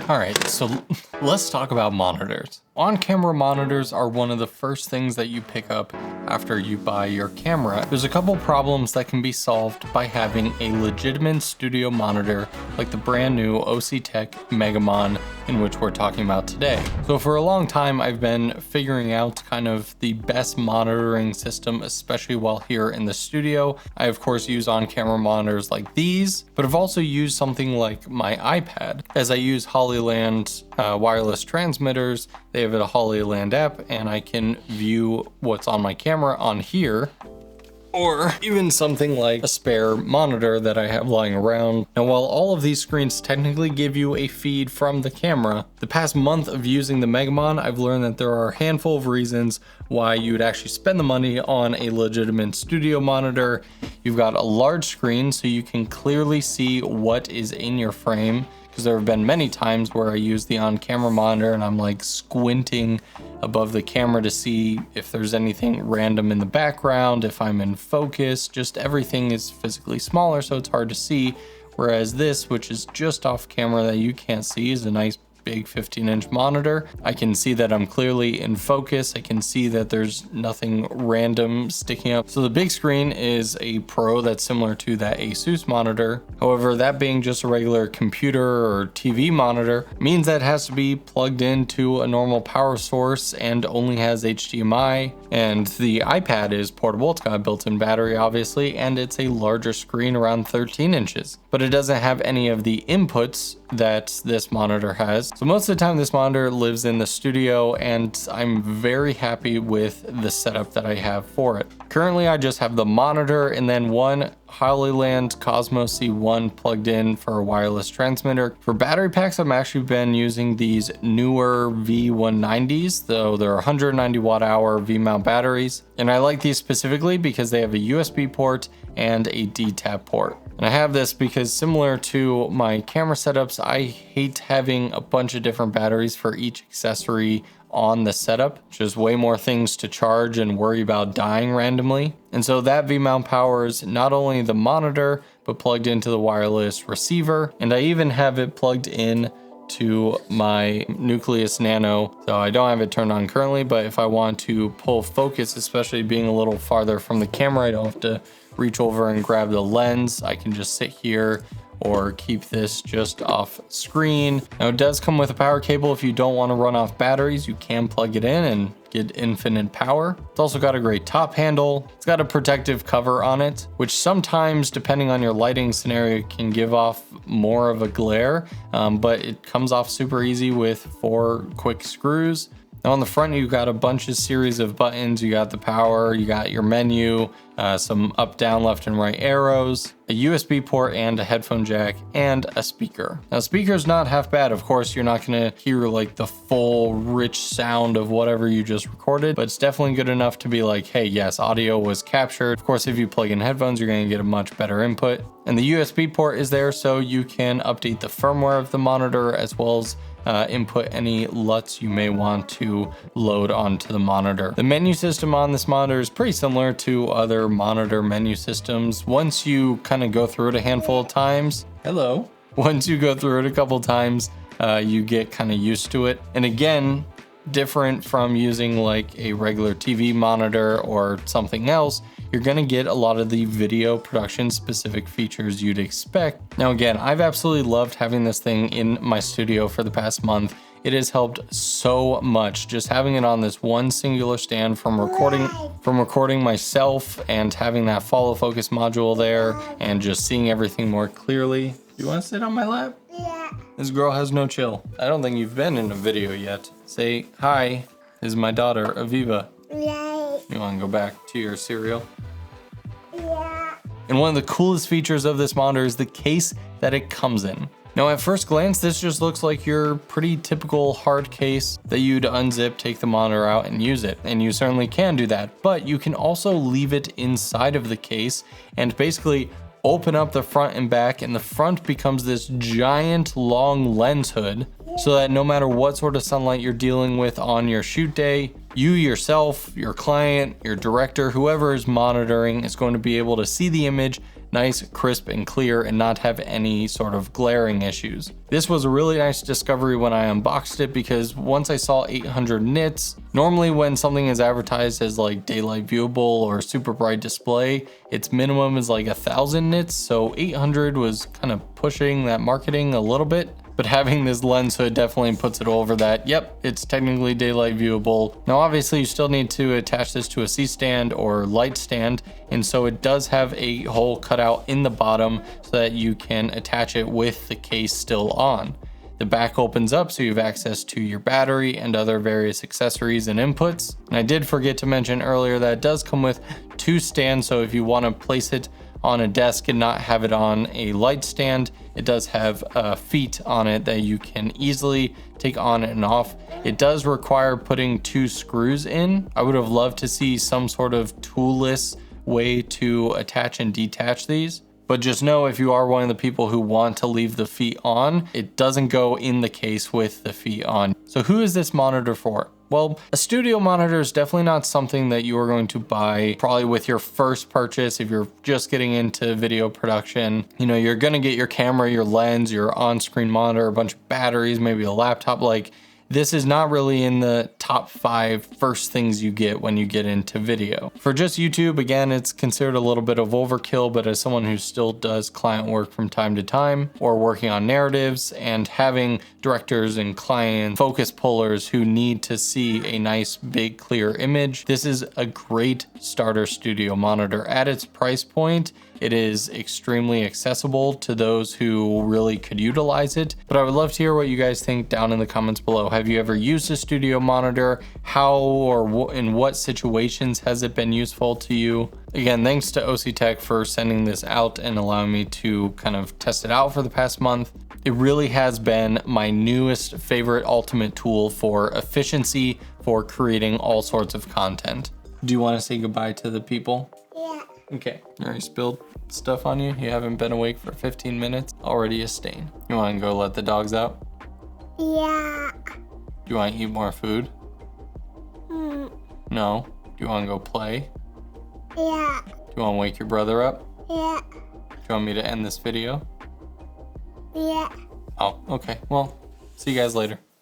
All right, so let's talk about monitors. On-camera monitors are one of the first things that you pick up after you buy your camera. There's a couple problems that can be solved by having a legitimate studio monitor like the brand new Osee Megamon, in which we're talking about today. So for a long time, I've been figuring out kind of the best monitoring system, especially while here in the studio. I of course use on-camera monitors like these, but I've also used something like my iPad, as I use Hollyland wireless transmitters. They have a Hollyland app, and I can view what's on my camera on here, or even something like a spare monitor that I have lying around. Now, while all of these screens technically give you a feed from the camera, the past month of using the Megamon, I've learned that there are a handful of reasons why you would actually spend the money on a legitimate studio monitor. You've got a large screen, so you can clearly see what is in your frame, because there have been many times where I use the on-camera monitor and I'm like squinting above the camera to see if there's anything random in the background, if I'm in focus, just everything is physically smaller, so it's hard to see. Whereas this, which is just off camera that you can't see, is a nice big 15-inch monitor. I can see that I'm clearly in focus. I can see that there's nothing random sticking up. So the big screen is a Pro that's similar to that Asus monitor. However, that being just a regular computer or TV monitor means that it has to be plugged into a normal power source and only has HDMI. And the iPad is portable. It's got a built-in battery, obviously, and it's a larger screen, around 13 inches. But it doesn't have any of the inputs that this monitor has. So most of the time this monitor lives in the studio, and I'm very happy with the setup that I have for it. Currently I just have the monitor and then one Hollyland Cosmos C1 plugged in for a wireless transmitter. For battery packs, I've actually been using these newer V190s, though they're 190 watt hour V-mount batteries. And I like these specifically because they have a USB port and a D-tap port. And I have this because, similar to my camera setups, I hate having a bunch of different batteries for each accessory on the setup. Just way more things to charge and worry about dying randomly. And so that V-mount powers not only the monitor, but plugged into the wireless receiver. And I even have it plugged in to my Nucleus Nano. So I don't have it turned on currently, but if I want to pull focus, especially being a little farther from the camera, I don't have to reach over and grab the lens. I can just sit here or keep this just off screen. Now it does come with a power cable. If you don't want to run off batteries, you can plug it in and get infinite power. It's also got a great top handle. It's got a protective cover on it, which sometimes, depending on your lighting scenario, can give off more of a glare, but it comes off super easy with 4 quick screws. Now on the front, you've got a bunch of series of buttons. You got the power, you got your menu, some up, down, left, and right arrows, a USB port and a headphone jack, and a speaker. Now speaker's not half bad. Of course, you're not gonna hear like the full rich sound of whatever you just recorded, but it's definitely good enough to be like, hey, yes, audio was captured. Of course, if you plug in headphones, you're gonna get a much better input. And the USB port is there so you can update the firmware of the monitor, as well as input any LUTs you may want to load onto the monitor. The menu system on this monitor is pretty similar to other monitor menu systems. Once you kind of go through it a handful of times, once you go through it a couple times, you get kind of used to it. And again, different from using like a regular TV monitor or something else, you're gonna get a lot of the video production specific features you'd expect. Now again, I've absolutely loved having this thing in my studio for the past month. It has helped so much, just having it on this one singular stand, from recording myself and having that follow focus module there and just seeing everything more clearly. You wanna sit on my lap? Yeah. This girl has no chill. I don't think you've been in a video yet. Say hi. This is my daughter, Aviva. Yeah. You wanna go back to your cereal? Yeah. And one of the coolest features of this monitor is the case that it comes in. Now at first glance, this just looks like your pretty typical hard case that you'd unzip, take the monitor out and use it. And you certainly can do that, but you can also leave it inside of the case and basically open up the front and back, and the front becomes this giant long lens hood, so that no matter what sort of sunlight you're dealing with on your shoot day, you yourself, your client, your director, whoever is monitoring is going to be able to see the image nice, crisp, and clear and not have any sort of glaring issues. This was a really nice discovery when I unboxed it, because once I saw 800 nits, normally when something is advertised as like daylight viewable or super bright display, its minimum is like 1,000 nits, so 800 was kind of pushing that marketing a little bit. But having this lens hood definitely puts it over that, yep, it's technically daylight viewable. Now obviously you still need to attach this to a C-stand or light stand, and so it does have a hole cut out in the bottom so that you can attach it with the case still on. The back opens up so you have access to your battery and other various accessories and inputs. And I did forget to mention earlier that it does come with 2 stands, so if you want to place it on a desk and not have it on a light stand, it does have feet on it that you can easily take on and off. It does require putting 2 screws in. I would have loved to see some sort of toolless way to attach and detach these. But just know, if you are one of the people who want to leave the feet on, it doesn't go in the case with the feet on. So who is this monitor for? Well, a studio monitor is definitely not something that you are going to buy probably with your first purchase. If you're just getting into video production, you know, you're gonna get your camera, your lens, your on-screen monitor, a bunch of batteries, maybe a laptop. Like, this is not really in the top 5 first things you get when you get into video. For just YouTube, again, it's considered a little bit of overkill, but as someone who still does client work from time to time, or working on narratives and having directors and client focus pullers who need to see a nice, big, clear image, this is a great starter studio monitor. At its price point, it is extremely accessible to those who really could utilize it. But I would love to hear what you guys think down in the comments below. Have you ever used a studio monitor? How or in what situations has it been useful to you? Again, thanks to Osee Tech for sending this out and allowing me to kind of test it out for the past month. It really has been my newest favorite ultimate tool for efficiency for creating all sorts of content. Do you want to say goodbye to the people? Yeah. Okay, you already spilled stuff on you? You haven't been awake for 15 minutes? Already a stain. You want to go let the dogs out? Yeah. Do you want to eat more food? No? Do you want to go play? Yeah. Do you want to wake your brother up? Yeah. Do you want me to end this video? Yeah. Oh, okay. Well, see you guys later.